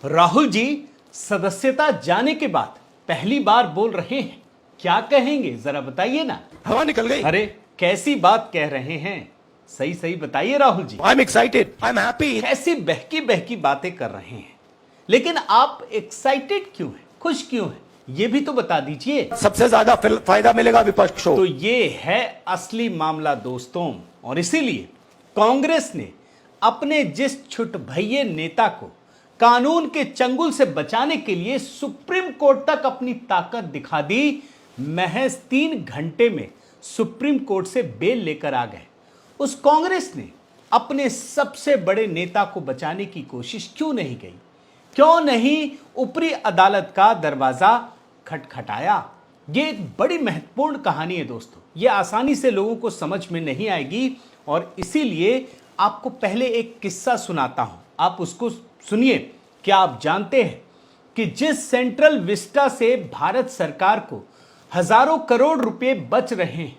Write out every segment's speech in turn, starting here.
राहुल जी सदस्यता जाने के बाद पहली बार बोल रहे हैं, क्या कहेंगे जरा बताइए ना। हवा निकल गई। अरे कैसी बात कह रहे हैं, सही सही बताइए Rahul ji. I am excited, I am happy. कैसी बहकी बहकी बातें कर रहे हैं, लेकिन आप एक्साइटेड क्यों हैं, खुश क्यों हैं, ये भी तो बता दीजिए। सबसे ज्यादा फायदा मिलेगा विपक्ष को। तो ये है असली मामला दोस्तों, और इसीलिए कांग्रेस ने अपने जिस छुट भैये नेता को कानून के चंगुल से बचाने के लिए सुप्रीम कोर्ट तक अपनी ताकत दिखा दी। महज 3 घंटे में सुप्रीम कोर्ट से बेल लेकर आ गए। उस कांग्रेस ने अपने सबसे बड़े नेता को बचाने की कोशिश क्यों नहीं की, क्यों नहीं ऊपरी अदालत का दरवाजा खटखटाया। ये एक बड़ी महत्वपूर्ण कहानी है दोस्तों, ये आसानी से लोगों को समझ में नहीं आएगी, और इसीलिए आपको पहले एक किस्सा सुनाता हूं, आप उसको सुनिए। क्या आप जानते हैं कि जिस सेंट्रल विस्टा से भारत सरकार को हजारों करोड़ रुपए बच रहे हैं,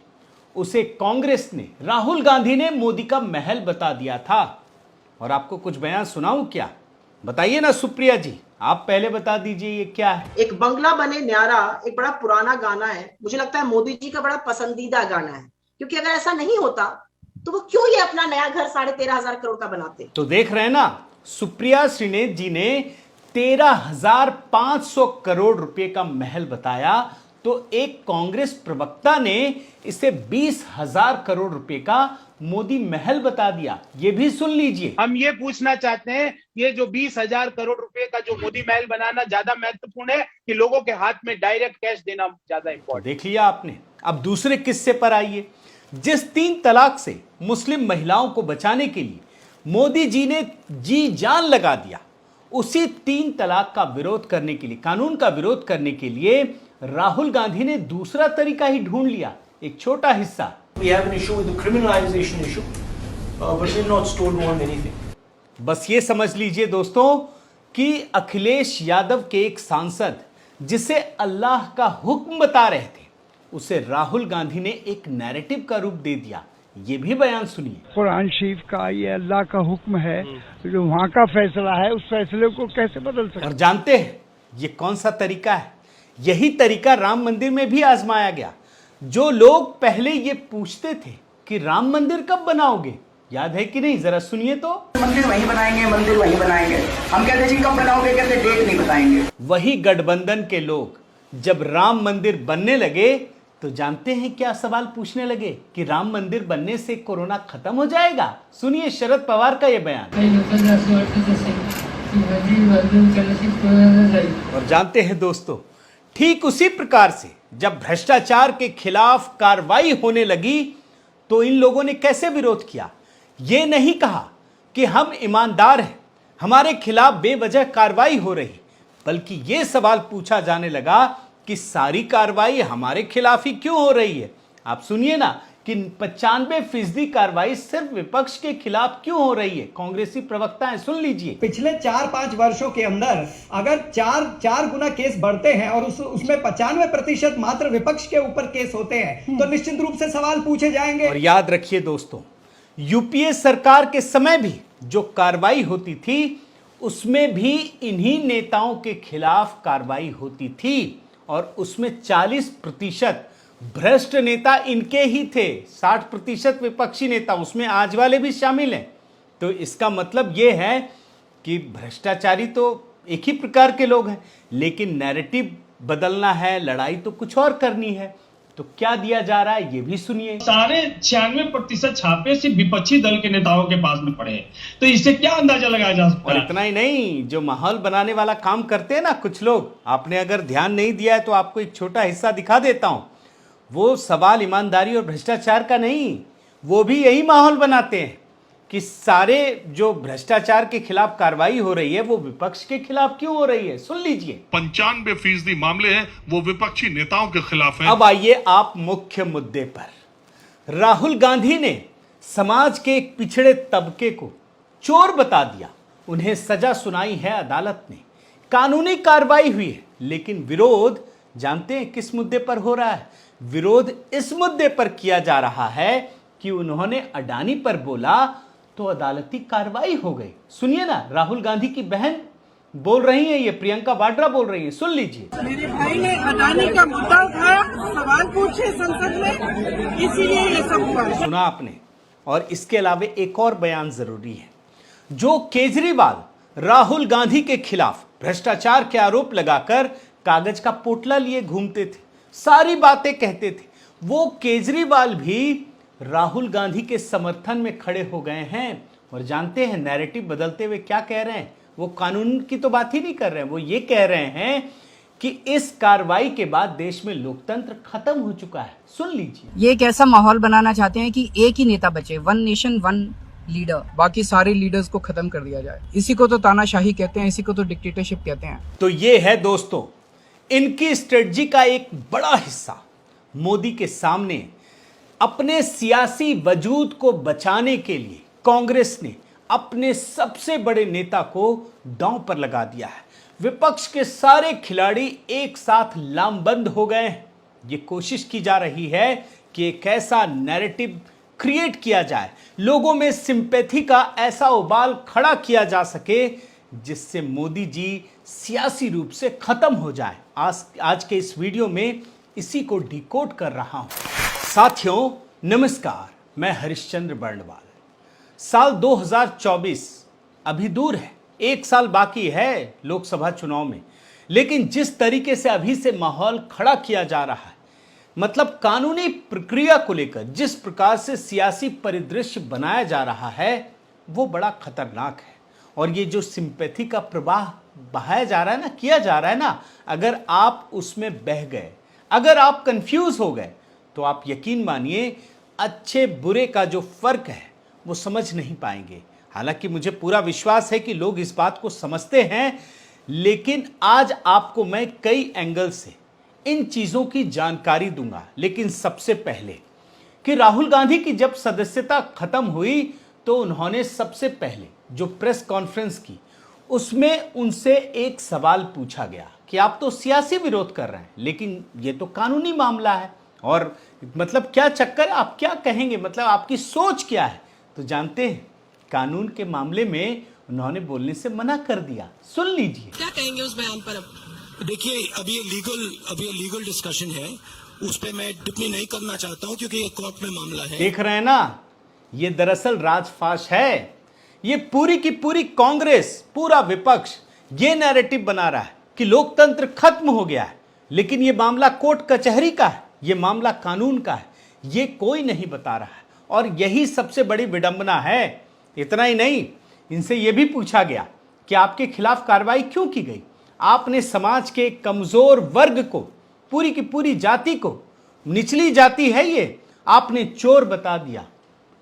उसे कांग्रेस ने, राहुल गांधी ने मोदी का महल बता दिया था। और आपको कुछ बयान सुनाऊं क्या, बताइए ना सुप्रिया जी, आप पहले बता दीजिए ये क्या है। एक बंगला बने न्यारा एक बड़ा पुराना गाना है, मुझे लगता है मोदी जी का बड़ा पसंदीदा गाना है, क्योंकि अगर ऐसा नहीं होता तो वो क्यों ये अपना नया घर 13,500 करोड़ का बनाते। तो देख रहे हैं ना, सुप्रिया श्रीनेत जी ने 13,500 करोड़ रुपए का महल बताया, तो एक कांग्रेस प्रवक्ता ने इसे 20,000 करोड़ रुपए का मोदी महल बता दिया। ये भी सुन लीजिए। हम ये पूछना चाहते हैं, ये जो 20,000 करोड़ रुपए का जो मोदी महल बनाना ज्यादा महत्वपूर्ण है कि लोगों के हाथ में डायरेक्ट कैश देना ज्यादा इंपॉर्टेंट। देख लिया आपने। अब दूसरे किस्से पर आइए। जिस 3 तलाक से मुस्लिम महिलाओं को बचाने के लिए मोदी जी ने जी जान लगा दिया, उसी 3 तलाक का विरोध करने के लिए, कानून का विरोध करने के लिए राहुल गांधी ने दूसरा तरीका ही ढूंढ लिया, एक छोटा हिस्सा। We have an issue with the criminalization issue, but we're not stone on anything. बस ये समझ लीजिए दोस्तों कि अखिलेश यादव के एक सांसद जिसे अल्लाह का हुक्म बता रहे थे, उसे राहुल गांधी ने एक नैरेटिव का रूप दे दिया। ये भी बयान सुनिए। कुरान शरीफ का ये अल्लाह का हुक्म है, जो वहाँ का फैसला है उस फैसले को कैसे बदल सकते। और जानते हैं ये कौन सा तरीका है? यही तरीका राम मंदिर में भी आजमाया गया। जो लोग पहले ये पूछते थे कि राम मंदिर कब बनाओगे, याद है कि नहीं, जरा सुनिए तो। मंदिर वहीं बनाएंगे, मंदिर वहीं बनाएंगे। हम कहते जी कब बनाओगे, कहते डेट नहीं बताएंगे। वही गठबंधन के लोग जब राम मंदिर बनने लगे तो जानते हैं क्या सवाल पूछने लगे कि राम मंदिर बनने से कोरोना खत्म हो जाएगा। सुनिए शरद पवार का ये बयान। और जानते हैं दोस्तों, ठीक उसी प्रकार से जब भ्रष्टाचार के खिलाफ कार्रवाई होने लगी तो इन लोगों ने कैसे विरोध किया। ये नहीं कहा कि हम ईमानदार हैं, हमारे खिलाफ बेवजह कार्रवाई हो रही, बल्कि यह सवाल पूछा जाने लगा कि सारी कार्रवाई हमारे खिलाफ ही क्यों हो रही है। आप सुनिए ना कि 95% कार्रवाई सिर्फ विपक्ष के खिलाफ क्यों हो रही है। कांग्रेसी प्रवक्ता है, सुन लीजिए। पिछले 4-5 वर्षों के अंदर अगर 4 गुना केस बढ़ते हैं और उसमें 95% मात्र विपक्ष के ऊपर केस होते हैं, तो निश्चित रूप से सवाल पूछे जाएंगे। और याद रखिए दोस्तों, यूपीए सरकार के समय भी जो कार्रवाई होती थी उसमें भी इन्हीं नेताओं के खिलाफ कार्रवाई होती थी, और उसमें 40% भ्रष्ट नेता इनके ही थे, 60% विपक्षी नेता, उसमें आज वाले भी शामिल हैं। तो इसका मतलब यह है कि भ्रष्टाचारी तो एक ही प्रकार के लोग हैं, लेकिन नैरेटिव बदलना है, लड़ाई तो कुछ और करनी है। तो क्या दिया जा रहा है ये भी सुनिए। 96% छापे सिर्फ विपक्षी दल के नेताओं के पास में पड़े हैं, तो इससे क्या अंदाजा लगाया जा सकता है। और इतना ही नहीं, जो माहौल बनाने वाला काम करते हैं ना कुछ लोग, आपने अगर ध्यान नहीं दिया है तो आपको एक छोटा हिस्सा दिखा देता हूं। वो सवाल ईमानदारी और भ्रष्टाचार का नहीं, वो भी यही माहौल बनाते हैं कि सारे जो भ्रष्टाचार के खिलाफ कार्रवाई हो रही है वो विपक्ष के खिलाफ क्यों हो रही है। सुन लीजिए। 95% मामले हैं वो विपक्षी नेताओं के खिलाफ हैं। अब आइए आप मुख्य मुद्दे पर। राहुल गांधी ने समाज के एक पिछड़े तबके को चोर बता दिया, उन्हें सजा सुनाई है अदालत ने, कानूनी कार्रवाई हुई है, लेकिन विरोध जानते हैं किस मुद्दे पर हो रहा है। विरोध इस मुद्दे पर किया जा रहा है कि उन्होंने अडानी पर बोला तो अदालती कार्रवाई हो गई। सुनिए ना, राहुल गांधी की बहन बोल रही हैं, ये प्रियंका वाड्रा बोल रही हैं, सुन लीजिए। मेरे भाई ने अडानी का मुद्दा उठाया, सवाल पूछे संसद में, इसीलिए ये सब हुआ। सुना आपने। और इसके अलावा एक और बयान जरूरी है। जो केजरीवाल राहुल गांधी के खिलाफ भ्रष्टाचार के आरोप लगाकर कागज का पोटला लिए घूमते थे, सारी बातें कहते थे, वो केजरीवाल भी राहुल गांधी के समर्थन में खड़े हो गए हैं। और जानते हैं नैरेटिव बदलते हुए क्या कह रहे हैं? वो कानून की तो बात ही नहीं कर रहे हैं, वो ये कह रहे हैं कि इस कार्रवाई के बाद देश में लोकतंत्र खत्म हो चुका है। सुन लीजिए। ये एक ऐसा माहौल बनाना चाहते हैं कि एक ही नेता बचे, वन नेशन वन लीडर, बाकी सारे लीडर्स को खत्म कर दिया जाए। इसी को तो तानाशाही कहते हैं, इसी को तो डिक्टेटरशिप कहते हैं। तो ये है दोस्तों इनकी स्ट्रेटजी का एक बड़ा हिस्सा। मोदी के सामने अपने सियासी वजूद को बचाने के लिए कांग्रेस ने अपने सबसे बड़े नेता को दांव पर लगा दिया है। विपक्ष के सारे खिलाड़ी एक साथ लामबंद हो गए हैं। ये कोशिश की जा रही है कि एक ऐसा नैरेटिव क्रिएट किया जाए, लोगों में सिंपैथी का ऐसा उबाल खड़ा किया जा सके जिससे मोदी जी सियासी रूप से खत्म हो जाए। आज के इस वीडियो में इसी को डिकोड कर रहा हूं। साथियों नमस्कार, मैं हरिश्चंद्र बर्णवाल। साल 2024 अभी दूर है, एक साल बाकी है लोकसभा चुनाव में, लेकिन जिस तरीके से अभी से माहौल खड़ा किया जा रहा है, मतलब कानूनी प्रक्रिया को लेकर जिस प्रकार से सियासी परिदृश्य बनाया जा रहा है, वो बड़ा खतरनाक है। और ये जो सिंपैथी का प्रवाह बहाया जा रहा है ना, किया जा रहा है ना, अगर आप उसमें बह गए, अगर आप कंफ्यूज हो गए, तो आप यकीन मानिए अच्छे बुरे का जो फर्क है वो समझ नहीं पाएंगे। हालांकि मुझे पूरा विश्वास है कि लोग इस बात को समझते हैं, लेकिन आज आपको मैं कई एंगल से इन चीजों की जानकारी दूंगा। लेकिन सबसे पहले कि राहुल गांधी की जब सदस्यता खत्म हुई तो उन्होंने सबसे पहले जो प्रेस कॉन्फ्रेंस की, उसमें उनसे एक सवाल पूछा गया कि आप तो सियासी विरोध कर रहे हैं, लेकिन ये तो कानूनी मामला है, और मतलब क्या चक्कर, आप क्या कहेंगे, मतलब आपकी सोच क्या है? तो जानते हैं कानून के मामले में उन्होंने बोलने से मना कर दिया। सुन लीजिए। क्या कहेंगे उस बयान पर? अब देखिए, अभी ये लीगल डिस्कशन है, उस पे मैं टिप्पणी नहीं करना चाहता हूं क्योंकि ये कोर्ट में मामला है। देख रहे हैं ना, ये दरअसल राजफाश है। ये पूरी की पूरी कांग्रेस, पूरा विपक्ष ये नैरेटिव बना रहा है कि लोकतंत्र खत्म हो गया है, लेकिन ये मामला कोर्ट कचहरी का है, ये मामला कानून का है, ये कोई नहीं बता रहा है। और यही सबसे बड़ी विडंबना है। इतना ही नहीं, इनसे यह भी पूछा गया कि आपके खिलाफ कार्रवाई क्यों की गई? आपने समाज के कमजोर वर्ग को, पूरी की पूरी जाति को, निचली जाति है ये, आपने चोर बता दिया।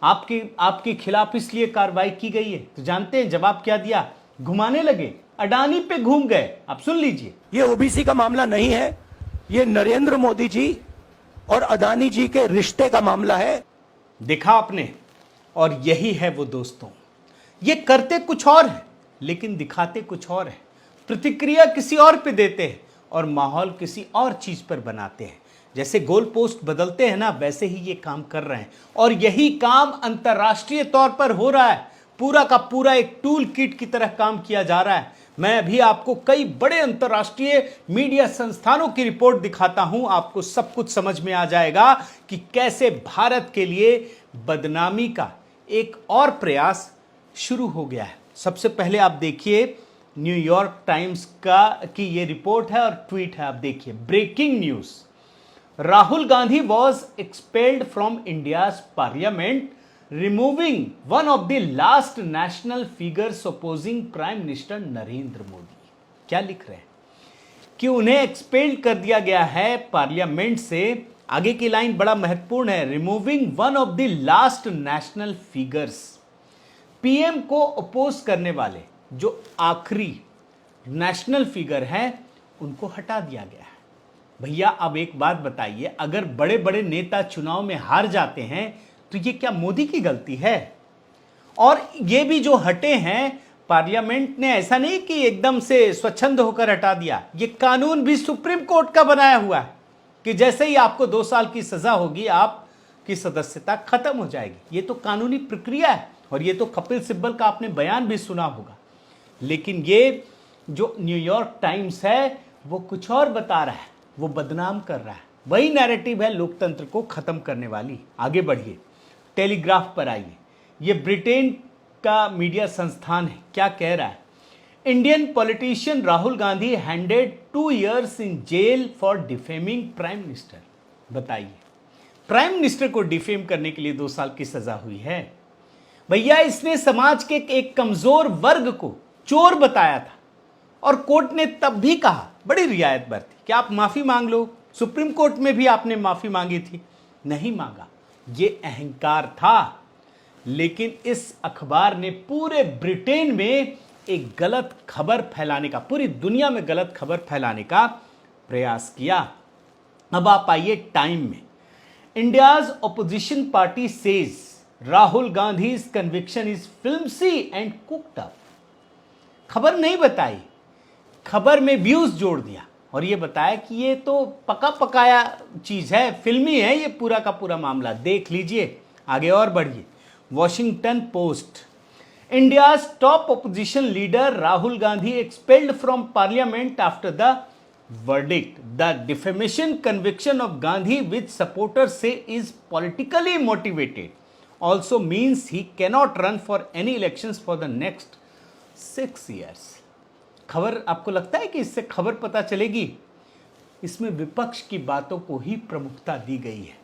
आपके खिलाफ इसलिए कार्रवाई की गई है। तो जानते हैं जवाब क्या दिया? घुमाने लगे, अडानी पे घूम गए। आप सुन लीजिए। ये ओबीसी का मामला नहीं है, ये नरेंद्र मोदी जी और अडानी जी के रिश्ते का मामला है। देखा आपने? और यही है वो दोस्तों, ये करते कुछ और है लेकिन दिखाते कुछ और है। प्रतिक्रिया किसी और पे देते हैं और माहौल किसी और चीज पर बनाते हैं। जैसे गोल पोस्ट बदलते हैं ना, वैसे ही ये काम कर रहे हैं। और यही काम अंतर्राष्ट्रीय तौर पर हो रहा है। पूरा का पूरा एक टूल किट की तरह काम किया जा रहा है। मैं अभी आपको कई बड़े अंतर्राष्ट्रीय मीडिया संस्थानों की रिपोर्ट दिखाता हूं, आपको सब कुछ समझ में आ जाएगा कि कैसे भारत के लिए बदनामी का एक और प्रयास शुरू हो गया है। सबसे पहले आप देखिए, न्यूयॉर्क टाइम्स की ये रिपोर्ट है और ट्वीट है। आप देखिए, breaking news, Rahul Gandhi was expelled from India's parliament, removing one of the last national figures opposing prime minister Narendra Modi. क्या लिख रहे हैं कि उन्हें एक्सपेल्ड कर दिया गया है पार्लियामेंट से। आगे की लाइन बड़ा महत्वपूर्ण है, removing one of the last national figures. PM को अपोज करने वाले जो आखिरी नेशनल फिगर हैं, उनको हटा दिया गया है। भैया अब एक बात बताइए, अगर बड़े बड़े नेता चुनाव में हार जाते हैं तो ये क्या मोदी की गलती है? और ये भी जो हटे हैं, पार्लियामेंट ने ऐसा नहीं कि एकदम से स्वच्छंद होकर हटा दिया। ये कानून भी सुप्रीम कोर्ट का बनाया हुआ है कि जैसे ही आपको 2 साल की सजा होगी, आपकी सदस्यता खत्म हो जाएगी। ये तो कानूनी प्रक्रिया है। और ये तो कपिल सिब्बल का आपने बयान भी सुना होगा। लेकिन ये जो न्यूयॉर्क टाइम्स है वो कुछ और बता रहा है, वो बदनाम कर रहा है। वही नैरेटिव है लोकतंत्र को खत्म करने वाली। आगे बढ़िए, टेलीग्राफ पर आइए। ये ब्रिटेन का मीडिया संस्थान है, क्या कह रहा है? Indian politician Rahul Gandhi handed 2 years in jail for defaming prime minister. बताइए, प्राइम मिनिस्टर को डिफेम करने के लिए 2 साल की सजा हुई है। भैया, इसने समाज के एक कमजोर वर्ग को चोर बताया था और कोर्ट ने तब भी कहा, बड़ी रियायत बरती कि आप माफी मांग लो। सुप्रीम कोर्ट में भी आपने माफी मांगी थी, नहीं मांगा। ये अहंकार था। लेकिन इस अखबार ने पूरे ब्रिटेन में एक गलत खबर फैलाने का, पूरी दुनिया में गलत खबर फैलाने का प्रयास किया। अब आप आइए टाइम में। India's opposition party says Rahul Gandhi's conviction is flimsy and cooked up. खबर नहीं बताई, खबर में व्यूज जोड़ दिया और ये बताया कि ये तो पका पकाया चीज है, फिल्मी है ये पूरा का पूरा मामला। देख लीजिए, आगे और बढ़िए। Washington post, India's top opposition leader Rahul Gandhi expelled from parliament after the verdict. The defamation conviction of Gandhi, which supporters say is politically motivated, also means he cannot run for any elections for the next 6 years. खबर, आपको लगता है कि इससे खबर पता चलेगी? इसमें विपक्ष की बातों को ही प्रमुखता दी गई है।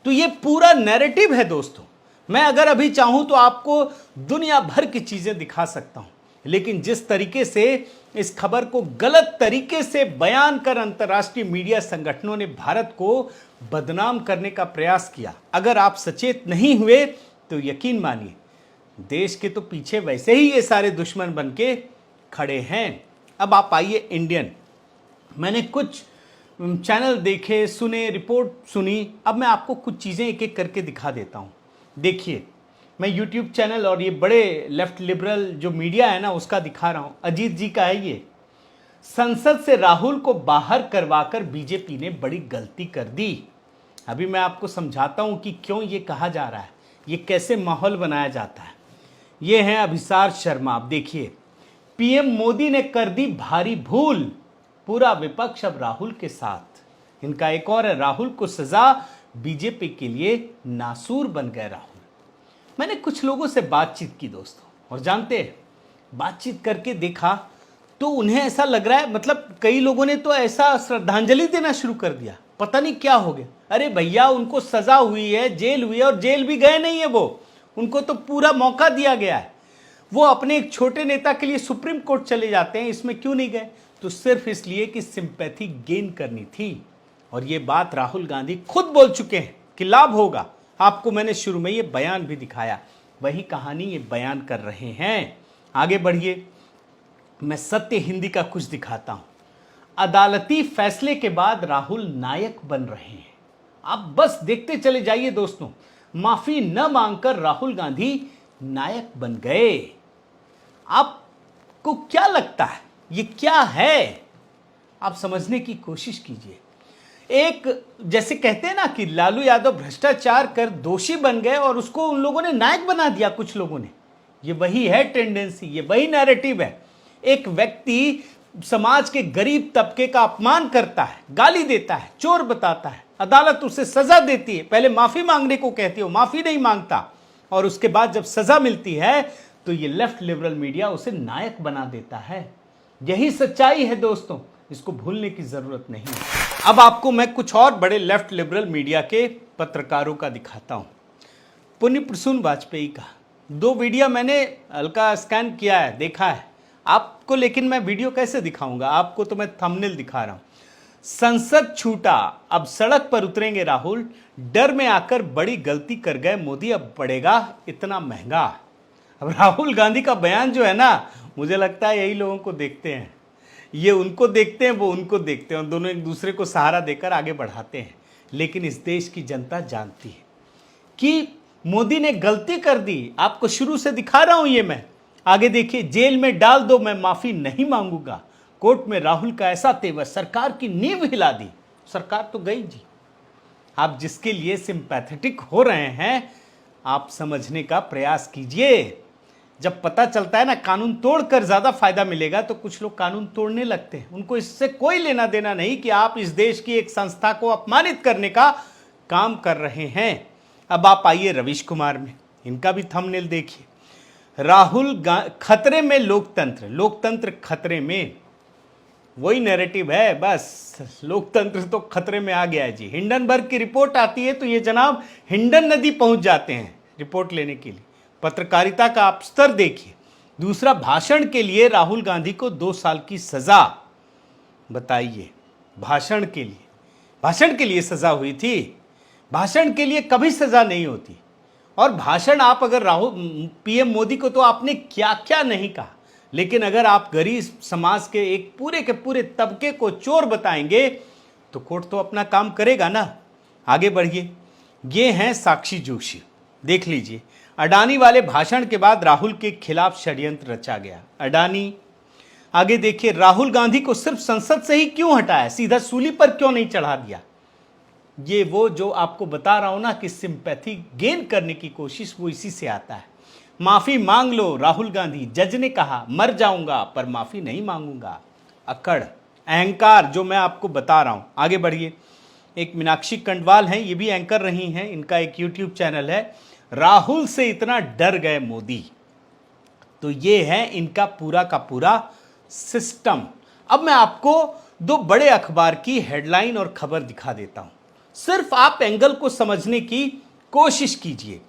तो ये पूरा नैरेटिव है दोस्तों। मैं अगर अभी चाहूं तो आपको दुनिया भर की चीजें दिखा सकता हूं, लेकिन जिस तरीके से इस खबर को गलत तरीके से बयान कर अंतर्राष्ट्रीय मीडिया संगठनों ने भारत को बदनाम करने का प्रयास किया, अगर आप सचेत नहीं हुए तो यकीन मानिए देश के तो पीछे वैसे ही ये सारे दुश्मन बन के खड़े हैं। अब आप आइए इंडियन। मैंने कुछ चैनल देखे, सुने, रिपोर्ट सुनी। अब मैं आपको कुछ चीज़ें एक एक करके दिखा देता हूँ। देखिए, मैं यूट्यूब चैनल और ये बड़े लेफ्ट लिबरल जो मीडिया है ना उसका दिखा रहा हूं। अजीत जी का है ये। संसद से राहुल को बाहर करवाकर बीजेपी ने बड़ी गलती कर दी। अभी मैं आपको समझाता हूं कि क्यों ये कहा जा रहा है, ये कैसे माहौल बनाया जाता है। ये हैं अभिसार शर्मा। आप देखिए, पीएम मोदी ने कर दी भारी भूल, पूरा विपक्ष अब राहुल के साथ। इनका एक और है, राहुल को सजा, बीजेपी के लिए नासूर बन गए राहुल। मैंने कुछ लोगों से बातचीत की दोस्तों, और जानते हैं बातचीत करके देखा तो उन्हें ऐसा लग रहा है, मतलब कई लोगों ने तो ऐसा श्रद्धांजलि देना शुरू कर दिया, पता नहीं क्या हो गया। अरे भैया, उनको सजा हुई है, जेल हुई है, और जेल भी गए नहीं है वो, उनको तो पूरा मौका दिया गया है। वो अपने एक छोटे नेता के लिए सुप्रीम कोर्ट चले जाते हैं, इसमें क्यों नहीं गए? तो सिर्फ इसलिए कि सिंपैथी गेन करनी थी। और ये बात राहुल गांधी खुद बोल चुके हैं कि लाभ होगा। आपको मैंने शुरू में ये बयान भी दिखाया, वही कहानी ये बयान कर रहे हैं। आगे बढ़िए, मैं सत्य हिंदी का कुछ दिखाता हूं। अदालती फैसले के बाद राहुल नायक बन रहे हैं। आप बस देखते चले जाइए दोस्तों। माफी न मांगकर राहुल गांधी नायक बन गए। आपको क्या लगता है ये क्या है? आप समझने की कोशिश कीजिए। एक जैसे कहते हैं ना कि लालू यादव भ्रष्टाचार कर दोषी बन गए और उसको उन लोगों ने नायक बना दिया, कुछ लोगों ने। ये वही है टेंडेंसी, ये वही नैरेटिव है। एक व्यक्ति समाज के गरीब तबके का अपमान करता है, गाली देता है, चोर बताता है, अदालत उसे सजा देती है, पहले माफी मांगने को कहती है, माफी नहीं मांगता, और उसके बाद जब सजा मिलती है तो ये लेफ्ट लिबरल मीडिया उसे नायक बना देता है। यही सच्चाई है दोस्तों, इसको भूलने की जरूरत नहीं है। अब आपको मैं कुछ और बड़े लेफ्ट लिबरल मीडिया के पत्रकारों का दिखाता हूं। पुण्य प्रसून वाजपेयी का 2 वीडियो मैंने हल्का स्कैन किया है, देखा है आपको, लेकिन मैं वीडियो कैसे दिखाऊंगा आपको, तो मैं थंबनेल दिखा रहा हूं। संसद छूटा, अब सड़क पर उतरेंगे राहुल, डर में आकर बड़ी गलती कर गए मोदी, अब पड़ेगा इतना महंगा। अब राहुल गांधी का बयान जो है ना, मुझे लगता है यही लोगों को देखते हैं, ये उनको देखते हैं, वो उनको देखते हैं, और दोनों एक दूसरे को सहारा देकर आगे बढ़ाते हैं। लेकिन इस देश की जनता जानती है कि मोदी ने गलती कर दी। आपको शुरू से दिखा रहा हूं ये मैं। आगे देखिए, जेल में डाल दो, मैं माफी नहीं मांगूंगा। कोर्ट में राहुल का ऐसा तेवर, सरकार की नींव हिला दी। सरकार तो गई जी। आप जिसके लिए सिंपैथेटिक हो रहे हैं, आप समझने का प्रयास कीजिए। जब पता चलता है ना कानून तोड़कर ज्यादा फायदा मिलेगा तो कुछ लोग कानून तोड़ने लगते हैं। उनको इससे कोई लेना देना नहीं कि आप इस देश की एक संस्था को अपमानित करने का काम कर रहे हैं। अब आप आइए रवीश कुमार में, इनका भी थंबनेल देखिए। राहुल खतरे में लोकतंत्र, लोकतंत्र खतरे में, वही नैरेटिव है, बस लोकतंत्र तो खतरे में आ गया है जी। हिंडनबर्ग की रिपोर्ट आती है तो ये जनाब हिंडन नदी पहुंच जाते हैं रिपोर्ट लेने के लिए। पत्रकारिता का आप स्तर देखिए। दूसरा, भाषण के लिए राहुल गांधी को 2 साल की सजा। बताइए, भाषण के लिए सजा हुई थी? भाषण के लिए कभी सजा नहीं होती। और भाषण आप अगर पीएम मोदी को तो आपने क्या क्या नहीं कहा, लेकिन अगर आप गरीब समाज के एक पूरे के पूरे तबके को चोर बताएंगे तो कोर्ट तो अपना काम करेगा ना। आगे बढ़िए, ये हैं साक्षी जोशी, देख लीजिए। अडानी वाले भाषण के बाद राहुल के खिलाफ षड्यंत्र रचा गया। अडानी, आगे देखिए, राहुल गांधी को सिर्फ संसद से ही क्यों हटाया, सीधा सूली पर क्यों नहीं चढ़ा दिया? ये वो जो आपको बता रहा हूं ना कि सिंपैथी गेन करने की कोशिश, वो इसी से आता है। माफी मांग लो राहुल गांधी, जज ने कहा मर जाऊंगा पर माफी नहीं मांगूंगा। अकड़, अहंकार, जो मैं आपको बता रहा हूं। आगे बढ़िए, एक मीनाक्षी कंडवाल हैं, ये भी एंकर रही हैं, इनका एक यूट्यूब चैनल है, राहुल से इतना डर गए मोदी। तो ये है इनका पूरा का पूरा सिस्टम। अब मैं आपको 2 बड़े अखबार की हेडलाइन और खबर दिखा देता हूं, सिर्फ आप एंगल को समझने की कोशिश कीजिए।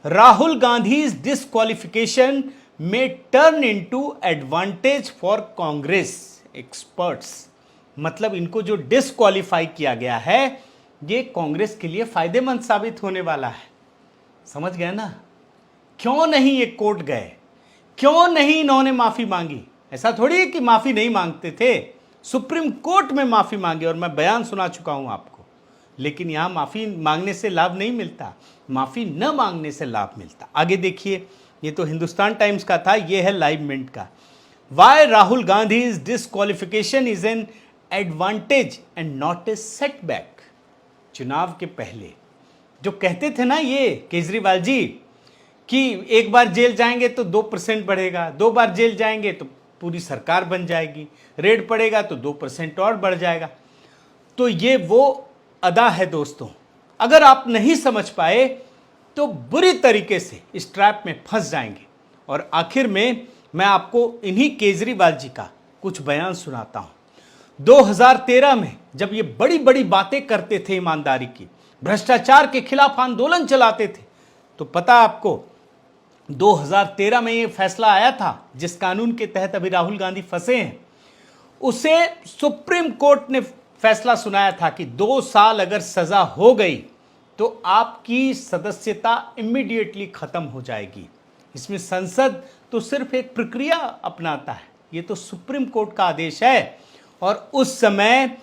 Rahul Gandhi's disqualification may turn into advantage for Congress experts. मतलब इनको जो डिस्क्वालीफाई किया गया है ये कांग्रेस के लिए फायदेमंद साबित होने वाला है। समझ गए ना? क्यों नहीं ये कोर्ट गए, क्यों नहीं इन्होंने माफी मांगी? ऐसा थोड़ी है कि माफी नहीं मांगते थे, सुप्रीम कोर्ट में माफी मांगी और मैं बयान सुना चुका हूं आपको। लेकिन यहां माफी मांगने से लाभ नहीं मिलता, माफी न मांगने से लाभ मिलता। आगे देखिए, ये तो हिंदुस्तान टाइम्स का था, ये है लाइव मिनट का। Why Rahul Gandhi disqualification is an advantage and not a setback. चुनाव के पहले जो कहते थे ना ये केजरीवाल जी कि एक बार जेल जाएंगे तो 2% बढ़ेगा, 2 बार जेल जाएंगे तो पूरी सरकार बन जाएगी, रेड पड़ेगा तो 2% और बढ़ जाएगा। तो ये वो अदा है दोस्तों। अगर आप नहीं समझ पाए तो बुरी तरीके से इस ट्रैप में फंस जाएंगे। और आखिर में मैं आपको इन्हीं केजरीवाल जी का कुछ बयान सुनाता हूं। 2013 में जब ये बड़ी बड़ी बातें करते थे ईमानदारी की, भ्रष्टाचार के खिलाफ आंदोलन चलाते थे, तो पता आपको 2013 में ये फैसला आया था जिस कानून के तहत अभी राहुल गांधी फंसे हैं, उसे सुप्रीम कोर्ट ने फैसला सुनाया था कि 2 साल अगर सजा हो गई तो आपकी सदस्यता इमीडिएटली खत्म हो जाएगी। इसमें संसद तो सिर्फ एक प्रक्रिया अपनाता है, ये तो सुप्रीम कोर्ट का आदेश है। और उस समय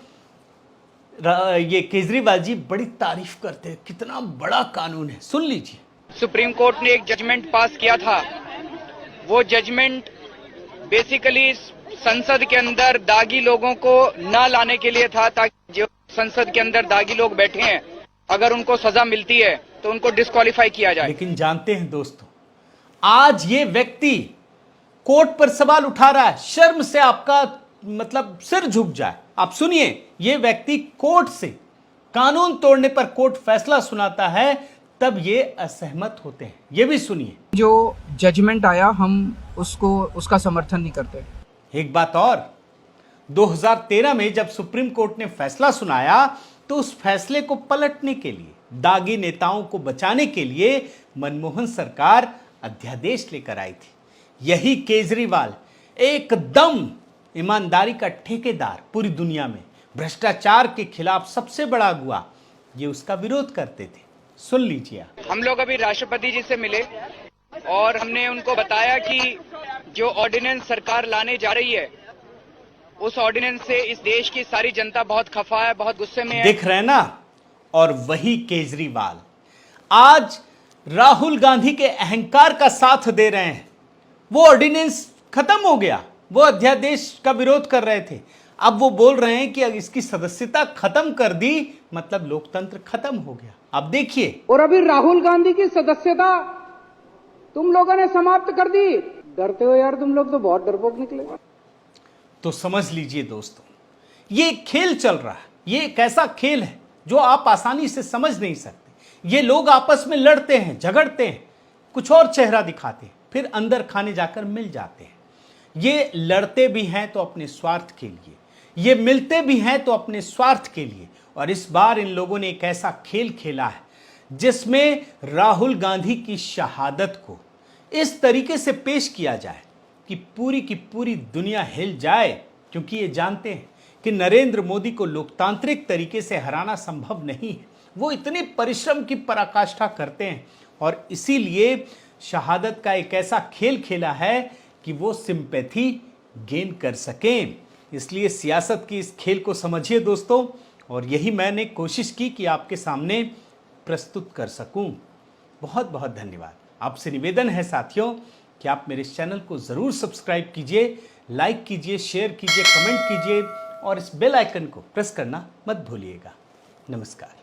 ये केजरीवाल जी बड़ी तारीफ करते हैं, कितना बड़ा कानून है, सुन लीजिए। सुप्रीम कोर्ट ने एक जजमेंट पास किया था, वो जजमेंट बेसिकली संसद के अंदर दागी लोगों को न लाने के लिए था, ताकि जो संसद के अंदर दागी लोग बैठे हैं अगर उनको सजा मिलती है तो उनको डिस्क्वालीफाई किया जाए। लेकिन जानते हैं दोस्तों, आज ये व्यक्ति कोर्ट पर सवाल उठा रहा है, शर्म से आपका मतलब सिर झुक जाए। आप सुनिए, ये व्यक्ति कोर्ट से कानून तोड़ने पर कोर्ट फैसला सुनाता है, तब ये असहमत होते हैं। ये भी सुनिए। जो जजमेंट आया हम उसका समर्थन नहीं करते। एक बात और, 2013 में जब सुप्रीम कोर्ट ने फैसला सुनाया तो उस फैसले को पलटने के लिए, दागी नेताओं को बचाने के लिए मनमोहन सरकार अध्यादेश लेकर आई थी। यही केजरीवाल एकदम ईमानदारी का ठेकेदार, पूरी दुनिया में भ्रष्टाचार के खिलाफ सबसे बड़ा अगुआ, ये उसका विरोध करते थे। सुन लीजिए। हम लोग अभी राष्ट्रपति जी से मिले और हमने उनको बताया कि जो ऑर्डिनेंस सरकार लाने जा रही है उस ऑर्डिनेंस से इस देश की सारी जनता बहुत खफा है, बहुत गुस्से में है। देख रहे हैं ना? और वही केजरीवाल आज राहुल गांधी के अहंकार का साथ दे रहे हैं। वो ऑर्डिनेंस खत्म हो गया, वो अध्यादेश का विरोध कर रहे थे, अब वो बोल रहे हैं कि इसकी सदस्यता खत्म कर दी, मतलब लोकतंत्र खत्म हो गया। अब देखिए। और अभी राहुल गांधी की सदस्यता तुम लोगों ने समाप्त कर दी। डरते हो यार तुम लोग, तो बहुत डरपोक निकले। तो समझ लीजिए दोस्तों, ये खेल चल रहा है। ये एक ऐसा खेल है जो आप आसानी से समझ नहीं सकते। ये लोग आपस में लड़ते हैं, झगड़ते हैं, कुछ और चेहरा दिखाते हैं, फिर अंदर खाने जाकर मिल जाते हैं। ये लड़ते भी हैं तो अपने स्वार्थ के लिए, ये मिलते भी हैं तो अपने स्वार्थ के लिए। और इस बार इन लोगों ने एक ऐसा खेल खेला है जिसमें राहुल गांधी की शहादत को इस तरीके से पेश किया जाए कि पूरी की पूरी दुनिया हिल जाए, क्योंकि ये जानते हैं कि नरेंद्र मोदी को लोकतांत्रिक तरीके से हराना संभव नहीं है। वो इतने परिश्रम की पराकाष्ठा करते हैं और इसीलिए शहादत का एक ऐसा खेल खेला है कि वो सिंपैथी गेन कर सकें। इसलिए सियासत की इस खेल को समझिए दोस्तों, और यही मैंने कोशिश की कि आपके सामने प्रस्तुत कर सकूं। बहुत बहुत धन्यवाद। आपसे निवेदन है साथियों कि आप मेरे इस चैनल को ज़रूर सब्सक्राइब कीजिए, लाइक कीजिए, शेयर कीजिए, कमेंट कीजिए और इस बेल आइकन को प्रेस करना मत भूलिएगा। नमस्कार।